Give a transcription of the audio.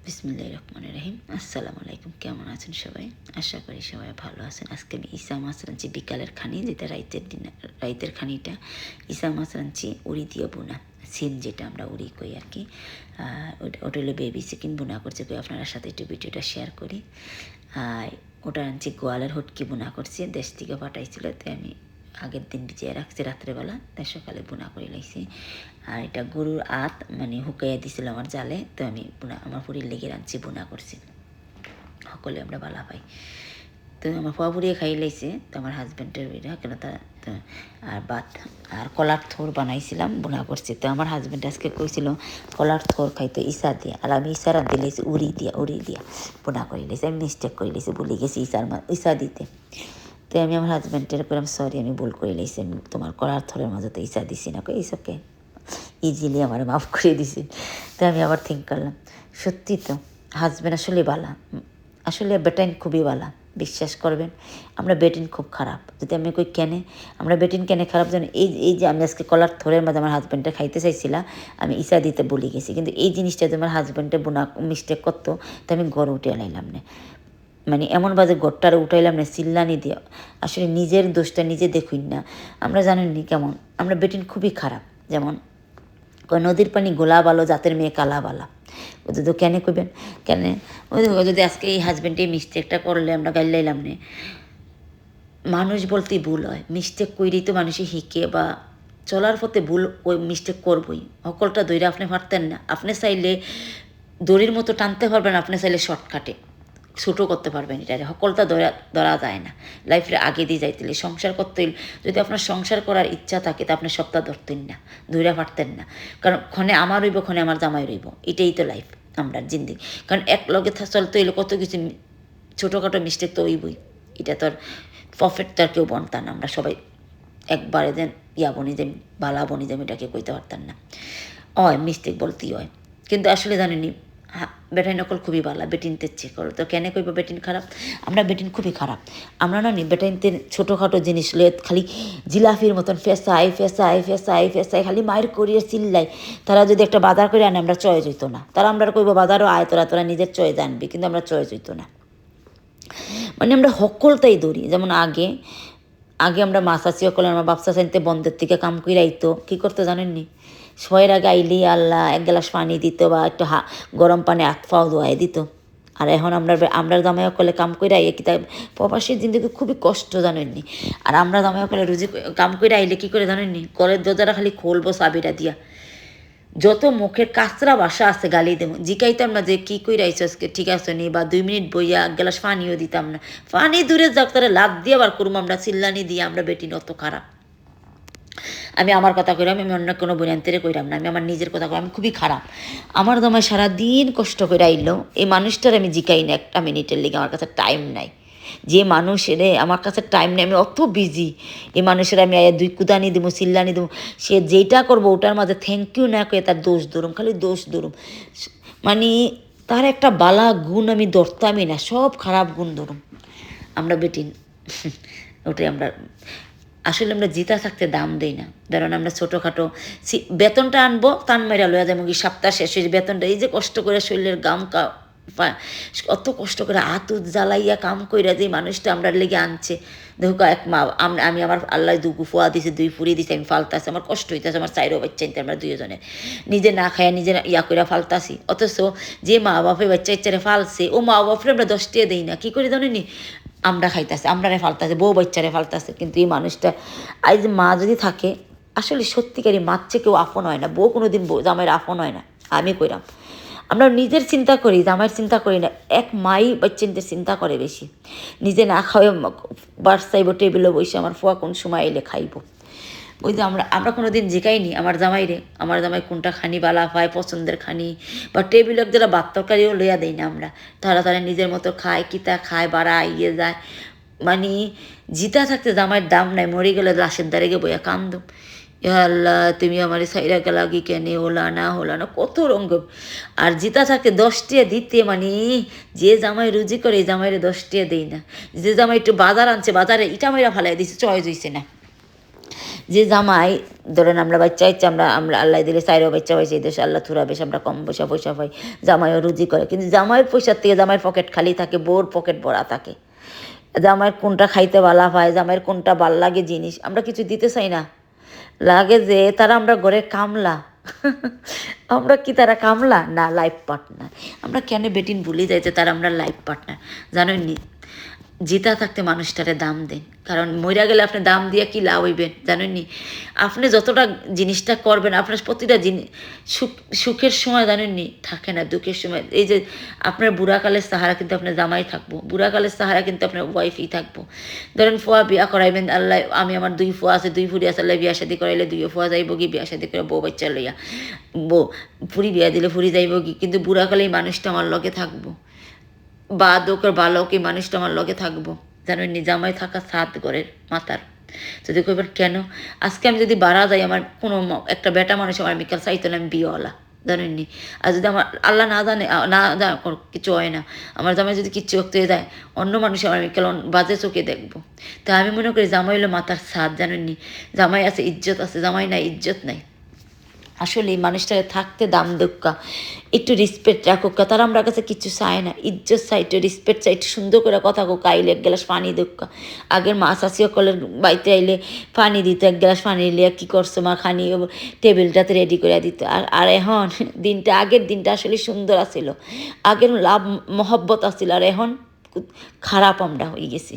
বিসমিল্লাহির রহমানির রহিম। আসসালামু আলাইকুম। কেমন আছেন সবাই? আশা করি সবাই ভালো আছেন। আজকে আমি ইসা মাছ রাঁধছি বিকালের খানি, যেটা রাইতের খানিটা ইসা মাছ রাঁধছি উড়ি দিয়ে বোনা, সিম যেটা আমরা উড়ি কই আর কি। ওটা হলো বেবি চিকেন বোনা করছে কই, আপনার সাথে একটু ভিডিওটা শেয়ার করি। ওটা রাঁধছি গোয়ালের হটকি বোনা করছি, দেশ থেকে পাঠাইছিল, তাই আমি আগের দিন ভিজিয়ে রাখছি রাত্রেবেলা, তাই সকালে বোনা করে লাইছি। আর এটা গরুর আত মানে হুকাইয়া দিছিল আমার জালে, তো আমি বোনা আমার পুরীর লেগে রাঁধছি বোনা করছি, সকলে আমরা বালা পাই। তো আমার ফুয়া পুড়িয়ে খাই লাইছে, তো আমার হাজব্যান্ডের ওইটা কেন তা আর ভাত আর কলার থোর বানাইছিলাম বোনা করছি। তো আমার হাজব্যান্ড আজকে কইছিল কলার থোর খাইতো ইসা দিয়ে, আর আমি ইসা রাঁধতে লাইছি উড়ি দিয়া বোনা করে লাইছি। আমি মিস্টেক করে লাইছি, ভুলে গেছি ইসা দিতে। তো আমি আমার হাজব্যান্ডের করলাম সরি, আমি ভুল করে লাইছি, আমি তোমার কলার থরের মাঝে তো ইসা দিছি না, কই ইসকে ইজিলি আমার মাফ করে দিছি। তো আমি আবার থিঙ্ক করলাম সত্যি তো হাজব্যান্ড আসলে বালা, আসলে বেটাইন খুবই বালা, বিশ্বাস করবেন। আমরা বেটিন খুব খারাপ, যদি আমি কই কেনে আমরা বেটিন কেনে খারাপ জানি, এই যে আমি আজকে কলার থরের মাঝে আমার হাজব্যান্ডটা খাইতে চাইছিলাম, আমি ইসা দিতে বলে গেছি, কিন্তু এই জিনিসটা যদি আমার হাজব্যান্ডে বোনা মিস্টেক করতো, তো আমি গড় উঠে লাইলাম না, মানে এমন বাজে গড়টারে উঠাইলাম না চিল্লানি দিয়ে। আসলে নিজের দোষটা নিজে দেখুন না, আমরা জানেননি কেমন আমরা বেটিন খুবই খারাপ। যেমন নদীর পানি গোলা বালো, জাতের মেয়ে কালা বালা, ও যদি কেন কইবেন কেন, ওই যদি আজকে এই হাজব্যান্ডে মিস্টেকটা করলে আমরা গাইলাইলাম না। মানুষ বলতেই ভুল হয়, মিস্টেক কইরেই তো মানুষে শিখে বা চলার পথে ভুল ওই মিস্টেক করবই। সকলটা দইরা আপনি পারতেন না, আপনি চাইলে দড়ির মতো টানতে পারবেন, আপনি চাইলে শর্টকাটে ছোটো করতে পারবেন, এটা সকলটা ধরা যায় না। লাইফের আগে দিয়ে যাইতে সংসার করতে, যদি আপনার সংসার করার ইচ্ছা থাকে তো আপনি সপ্তাহ ধরতেন না, ধৈরা পারতেন না, কারণ ক্ষণে আমার রইব ক্ষণে আমার জামাই রইব, এটাই তো লাইফ আমরা জিন্দিগি। কারণ এক লগে চলতে হইলে কত কিছু ছোটোখাটো মিস্টেক তো হইবই, এটা তো আর পারফেক্ট তো আর কেউ বনতাম না, আমরা সবাই একবারে যেন বনি যেন বালা বনি যেন এটাকে কইতে পারতাম না, হয় মিস্টেক বলতেই হয়। কিন্তু আসলে জানিনি বেটিন নকল খুবই ভালো, বেটিনতে চেক করো তো কেন কইব বেটিন খারাপ, আমরা বেটিন খুবই খারাপ। আমরা না নি বেটাইনতে ছোটোখাটো জিনিস লয়ে খালি জিলাফির মতন ফেসাই খালি মায়ের করিয়ে চিল্লাই। তারা যদি একটা বাজার করে আনে আমরা চয়েস হইতো না, তারা আমরা কইব বাজারও আয়, তোরা নিজের চয়েস আনবি, কিন্তু আমরা চয়েস হইতো না। মানে আমরা সকলটাই ধরি। যেমন আগে আমরা মাছাচি করলে আমার বাপসা চাইতে বন্ধের থেকে কাম করে আইতো, কী করতে জানেননি, শোয়ের আগে আইলি আল্লাহ এক গ্লাস পানি দিত বা একটু গরম পানি হাত পাও ধোয়াই দিত। আর এখন আমরা জামাইয়া করলে কাম করে আইয়ে কি তাই প্রবাসীর জিন্দগি খুবই কষ্ট জানেননি। আর আমরা জামাইয়া করলে রুজি কাম করে আইলে কী করে জানেননি, কলের দরজাটা খালি খুলবো চাবিটা দিয়া, যত মুখের কাঁচরা বাসা আছে গালি দেবো, জিকাইতাম না যে কী কইরা আইসো আজকে ঠিক আছে নি, বা 2 মিনিট বইয়া এক গ্লাস পানিও দিতাম না, পানি দূরে যাক তারা লাভ দিয়ে আবার করুম আমরা চিল্লানি দিয়ে, আমরা বেটিন অত খারাপ। আমি আমার কথা কইরাম, আমি অন্য কোনো বইয়ান্তেরে কইরাম না, আমি আমার নিজের কথা কই, আমি খুবই খারাপ। আমার দমায় সারাদিন কষ্ট করে আইলো, এই মানুষটার আমি জিকাই না একটা মিনিটের লিগে, আমার কাছে টাইম নাই। যে মানুষের আমার কাছে টাইম নেই, আমি অত বিজি, এই মানুষের আমি আয়া 2 কুদানি দেবো চিল্লানি দেবো, সে যেটা করবো ওটার মাঝে থ্যাংক ইউ না করে তার দোষ ধরুম, খালি দোষ ধরুম, মানে তার একটা বালা গুণ আমি ধরতামই না, সব খারাপ গুণ ধরুম। আমরা বেটিন ওটাই আমরা আসলে আমরা জিতা থাকতে দাম দেই না। ধরেন আমরা ছোটোখাটো বেতনটা আনবো তান মেরা লয়া যাবো, কি সপ্তাহ শেষে বেতনটা, এই যে কষ্ট করে শরীরের গাম অত কষ্ট করে আতুত জ্বালাইয়া কাম কইরা যে মানুষটা আমরা লেগে আনছে, দেখো এক মা আমি আমার আল্লাহ ফুয়া দিছে 2 ফুরি দিছে, আমি ফালতাছি, আমার কষ্ট হইতেছে, আমার চাইরও বাচ্চা নিতে আমরা 2 জনে নিজে না খাইয়া নিজে ইয়া করে ফালতাছি। অথচ যে মা বাপে বাচ্চা ইচ্চারে ফালছে, ও মা বাপরে আমরা 10 টাকা দিই না, কী করে জানেনি, আমরা খাইতেছে, আমরারে ফালতাছে, বউ বাচ্চারে ফালতাছে। কিন্তু এই মানুষটা আজ মা যদি থাকে, আসলে সত্যিকারই মাচ্ছে কেউ আপন হয় না, বউ কোনো দিন জামাইয়ের আপন হয় না, আমি কইরাম। আমরা নিজের চিন্তা করি, জামাইয়ের চিন্তা করি না, এক মাই বাচ্চাদের চিন্তা করে বেশি, নিজে না খাওয়া বাস চাইব টেবিলে বসে আমার ফুয়া কোন সময় এলে খাইব। ওই যে আমরা কোনো দিন জিকাইনি আমার জামাই কোনটা খানি বালা পায় পছন্দের খানি, বা টেবিলের যারা ভাত তরকারিও লইয়া দেয় না আমরা, তারা নিজের মতো খায়, কিতা খায়, বাড়া ইয়ে যায়, মানে জিতা থাকতে জামাইয়ের দাম নাই, মরে গেলে লাশের দ্বারে গিয়ে বইয়া কান্দম, আল্লাহ তুমি আমার সাইরা গেলা কি কেনে হলা না কত রঙ্গ। আর জিতা থাকে 10 টাকা দিতে, মানে যে জামাই রুজি করে এই জামাইরে 10 টাকা দেই না, যে জামাই একটু বাজার আনছে বাজারে ইটা মাইরা ফালাই দিছে, চয়েস হইছে না, যে জামাই ধরেন আমরা বাচ্চা ইচ্ছা আমরা আমরা আল্লাহ দিলে চাইরও বাচ্চা হয়েছে এই দেশে আল্লাহ থুরা বেশ আমরা কম পয়সা পাই, জামাইও রুজি করে, কিন্তু জামাইয়ের পয়সার থেকে জামাইয়ের পকেট খালি থাকে, বোর পকেট ভরা থাকে। জামাইয়ের কোনটা খাইতে ভালা পায়, জামাইয়ের কোনটা ভাল লাগে জিনিস আমরা কিছু দিতে চাই না। লাগে যে তারা আমরা ঘরে কামলা আমরা কি তারা কামলা না লাইফ পার্টনার। আমরা কেন বেটিন ভুলে যাই যে তারা আমরা লাইফ পার্টনার জানেন নি। জিতা থাকতে মানুষটারে দাম দেন, কারণ মইরা গেলে আপনি দাম দিয়ে কি লাভ হইবেন জানেন নি। আপনি যতটা জিনিসটা করবেন আপনার প্রতিটা জিনিস সুখের সময় জানেন নি থাকে না, দুঃখের সময় এই যে আপনার বুড়াকালের সাহারা কিন্তু আপনার জামাই থাকবো, বুড়াকালের সাহারা কিন্তু আপনার ওয়াইফই থাকবো। ধরেন ফুয়া বিয়া করাইবেন আল্লাহ, আমি আমার 2 ফুয়া আছে, 2 ফুরি আছে, আল্লাহ বিয়া শাদি করাইলে 2 ফুয়া যাইব কি, বিয়া শাদি করে বউ বাচ্চা লইয়া বউ ফুরি বিয়া দিলে ফুরি যাইব কি, কিন্তু বুড়াকালে এই মানুষটা আমার লগে থাকবো, বা দোকের বালক এই মানুষটা আমার লগে থাকবো জানেন নি। জামাই থাকা সাত ঘরের মাতার। যদি কইবেন কেন, আজকে আমি যদি বাড়া যাই আমার কোনো একটা বেটা মানুষ আমার বিকাল চাইতো না আমি বিয়েওয়ালা জানেন নি। আর যদি আমার আল্লাহ না জানে না কিছু হয় না, আমার জামাই যদি কিচ্ছু হয়ে যায় অন্য মানুষ আমার বিকাল বাজে চোখে দেখবো। তা আমি মনে করি জামাই হলো মাতার সাথ জানেন নি। জামাই আছে ইজ্জত আছে, জামাই নাই ইজ্জত নাই। আসলে এই মানুষটাকে থাকতে দাম দোক্কা, একটু রেসপেক্ট রাখোক্কা, তারা আমরা কাছে কিছু চায় না, ইজ্জত চাই, একটু রেসপেক্ট চাই, একটু সুন্দর করে কথা কোকা, আইলে 1 গ্লাস পানি দোক্কা। আগের মা চাষি সকলের বাড়িতে আইলে পানি দিত, 1 গ্লাস পানি নিলে কী করছো মা খানি টেবিলটাতে রেডি করে দিত। আর এখন দিনটা আগের দিনটা আসলে সুন্দর আছিল, আগের লাভ মহব্বত আছিল, আর এখন খারাপ আমরা হয়ে গেছি।